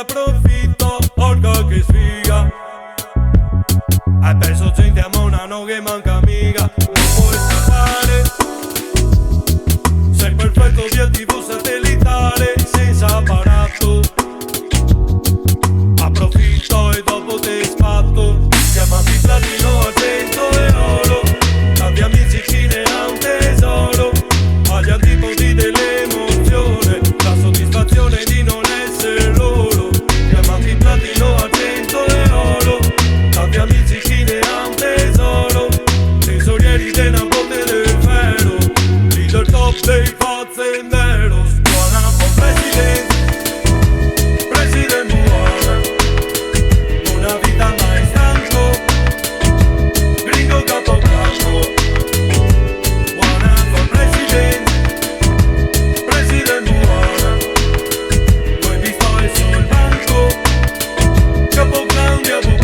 approfitto, orca che sfiga. Hai perso gente a mano che manca amica. Non puoi scappare. Sei perfetto via TV satellitare senza apparato. Approfitto e dopo te sfatto. Chiamati platino, argento e oro. Tanti amici chi ne ha un tesoro. Agli antipodi dell'emozione, la soddisfazione di non essere loro. Chiamati platino, argento e oro. Tanti amici chi ne ha un tesoro. Tesorieri della botte del ferro. Leader top dei fazzenderos. Buona for president. President buona. Una vita mai stanco. Gringo capocampo. Buona for president. President buona. Poi pistole sul banco. Capocambia buona.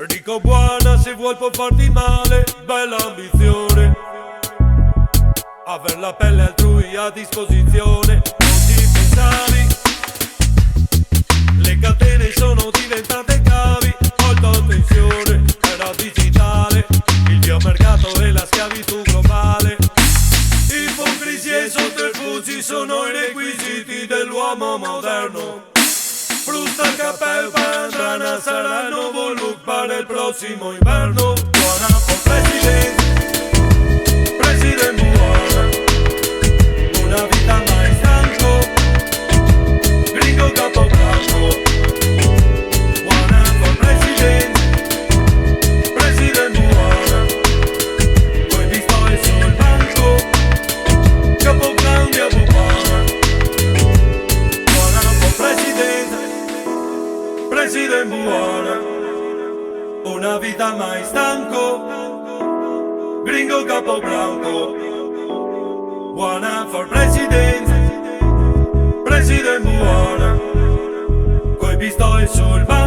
Dico buona se vuoi può farti male, bella ambizione. Aver la pelle altrui a disposizione, non ci pensavi. Le catene sono diventate cavi, molta tensione, era digitale. Il mio mercato è la schiavitù globale. Ipocrisie e sotterfugi sono i requisiti dell'uomo moderno. Frusta capel pandrana sarà il nuovo look per il prossimo inverno. Buona for president. President buona. Una vita mai stanco. Gringo capocampo. Buona for president. President buona. Poi pistole sul banco. Capocambia buona. Buona for president. President buona, una vita mai stanco, gringo capobranco. Buona for president, president buona, coi pistoli sul banco.